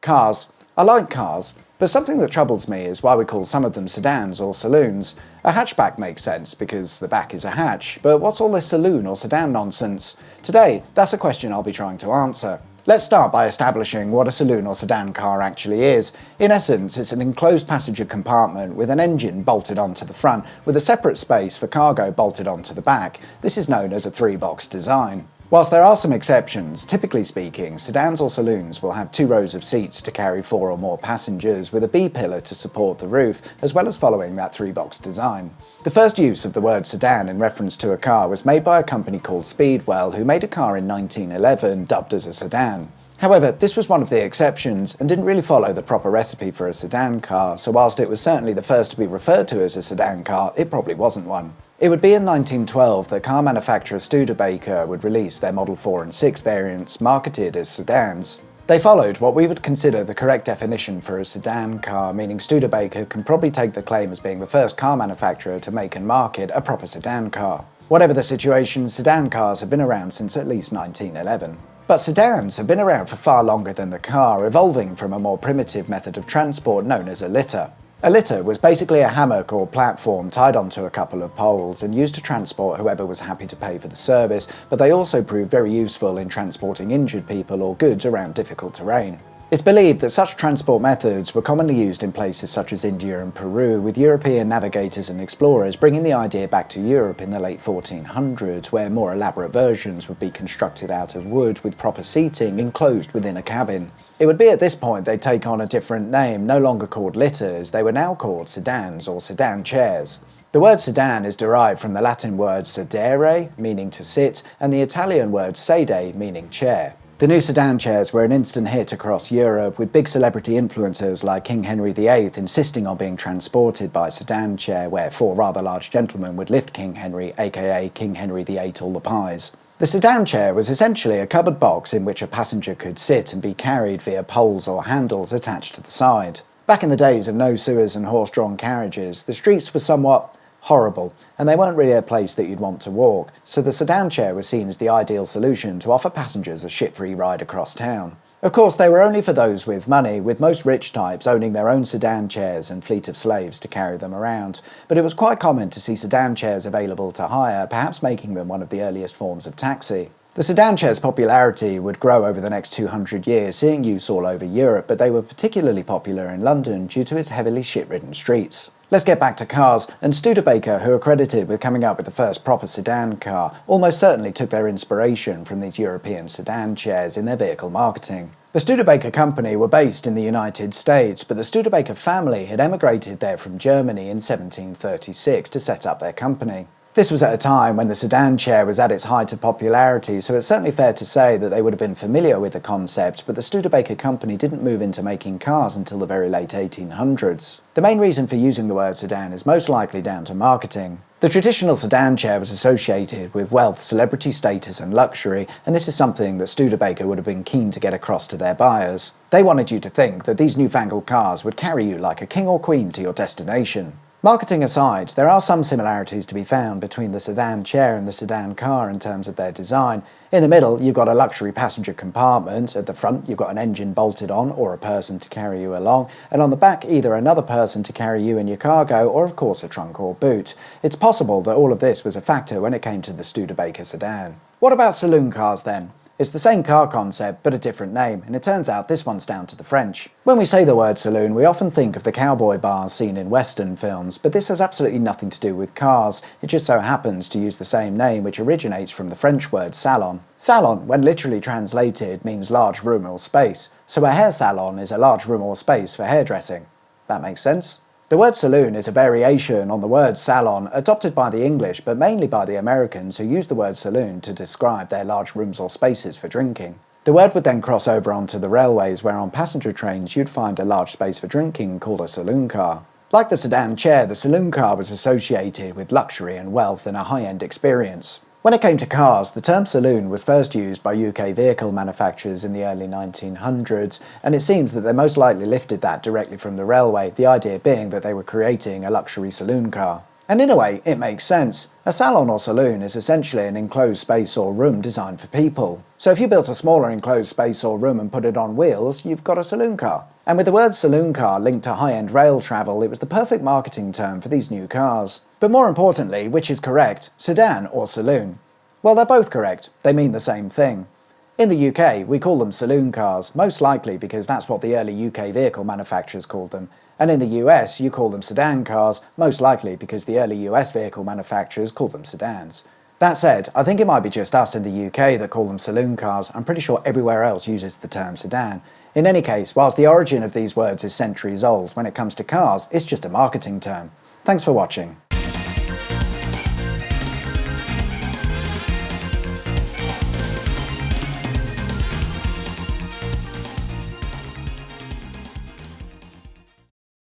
Cars. I like cars, but something that troubles me is why we call some of them sedans or saloons. A hatchback makes sense because the back is a hatch, but what's all this saloon or sedan nonsense? Today, that's a question I'll be trying to answer. Let's start by establishing what a saloon or sedan car actually is. In essence, it's an enclosed passenger compartment with an engine bolted onto the front, with a separate space for cargo bolted onto the back. This is known as a three-box design. Whilst there are some exceptions, typically speaking, sedans or saloons will have 2 rows of seats to carry 4 or more passengers with a B-pillar to support the roof, as well as following that 3-box design. The first use of the word sedan in reference to a car was made by a company called Speedwell, who made a car in 1911 dubbed as a sedan. However, this was one of the exceptions and didn't really follow the proper recipe for a sedan car, so whilst it was certainly the first to be referred to as a sedan car, it probably wasn't one. It would be in 1912 that car manufacturer Studebaker would release their Model 4 and 6 variants marketed as sedans. They followed what we would consider the correct definition for a sedan car, meaning Studebaker can probably take the claim as being the first car manufacturer to make and market a proper sedan car. Whatever the situation, sedan cars have been around since at least 1911. But sedans have been around for far longer than the car, evolving from a more primitive method of transport known as a litter. A litter was basically a hammock or platform tied onto a couple of poles and used to transport whoever was happy to pay for the service, but they also proved very useful in transporting injured people or goods around difficult terrain. It's believed that such transport methods were commonly used in places such as India and Peru, with European navigators and explorers bringing the idea back to Europe in the late 1400s, where more elaborate versions would be constructed out of wood with proper seating enclosed within a cabin. It would be at this point they'd take on a different name, no longer called litters. They were now called sedans or sedan chairs. The word sedan is derived from the Latin word sedere, meaning to sit, and the Italian word sede, meaning chair. The new sedan chairs were an instant hit across Europe, with big celebrity influencers like King Henry VIII insisting on being transported by a sedan chair where 4 rather large gentlemen would lift King Henry, aka King Henry VIII all the pies. The sedan chair was essentially a covered box in which a passenger could sit and be carried via poles or handles attached to the side. Back in the days of no sewers and horse-drawn carriages, the streets were somewhat horrible, and they weren't really a place that you'd want to walk, so the sedan chair was seen as the ideal solution to offer passengers a shit-free ride across town. Of course, they were only for those with money, with most rich types owning their own sedan chairs and fleet of slaves to carry them around, but it was quite common to see sedan chairs available to hire, perhaps making them one of the earliest forms of taxi. The sedan chair's popularity would grow over the next 200 years, seeing use all over Europe, but they were particularly popular in London due to its heavily shit-ridden streets. Let's get back to cars, and Studebaker, who are credited with coming up with the first proper sedan car, almost certainly took their inspiration from these European sedan chairs in their vehicle marketing. The Studebaker company were based in the United States, but the Studebaker family had emigrated there from Germany in 1736 to set up their company. This was at a time when the sedan chair was at its height of popularity, so it's certainly fair to say that they would have been familiar with the concept, but the Studebaker company didn't move into making cars until the very late 1800s. The main reason for using the word sedan is most likely down to marketing. The traditional sedan chair was associated with wealth, celebrity status and luxury, and this is something that Studebaker would have been keen to get across to their buyers. They wanted you to think that these newfangled cars would carry you like a king or queen to your destination. Marketing aside, there are some similarities to be found between the sedan chair and the sedan car in terms of their design. In the middle, you've got a luxury passenger compartment. At the front, you've got an engine bolted on or a person to carry you along. And on the back, either another person to carry you and your cargo or, of course, a trunk or boot. It's possible that all of this was a factor when it came to the Studebaker sedan. What about saloon cars then? It's the same car concept, but a different name, and it turns out this one's down to the French. When we say the word saloon, we often think of the cowboy bars seen in Western films, but this has absolutely nothing to do with cars. It just so happens to use the same name, which originates from the French word salon. Salon, when literally translated, means large room or space, so a hair salon is a large room or space for hairdressing. That makes sense? The word saloon is a variation on the word salon, adopted by the English but mainly by the Americans, who use the word saloon to describe their large rooms or spaces for drinking. The word would then cross over onto the railways, where on passenger trains you'd find a large space for drinking called a saloon car. Like the sedan chair, the saloon car was associated with luxury and wealth and a high-end experience. When it came to cars, the term saloon was first used by UK vehicle manufacturers in the early 1900s, and it seems that they most likely lifted that directly from the railway, the idea being that they were creating a luxury saloon car. And in a way, it makes sense. A salon or saloon is essentially an enclosed space or room designed for people. So if you built a smaller enclosed space or room and put it on wheels, you've got a saloon car. And with the word saloon car linked to high-end rail travel, it was the perfect marketing term for these new cars. But more importantly, which is correct, sedan or saloon? Well, they're both correct. They mean the same thing. In the UK, we call them saloon cars, most likely because that's what the early UK vehicle manufacturers called them. And in the US, you call them sedan cars, most likely because the early US vehicle manufacturers called them sedans. That said, I think it might be just us in the UK that call them saloon cars. I'm pretty sure everywhere else uses the term sedan. In any case, whilst the origin of these words is centuries old, when it comes to cars, it's just a marketing term. Thanks for watching.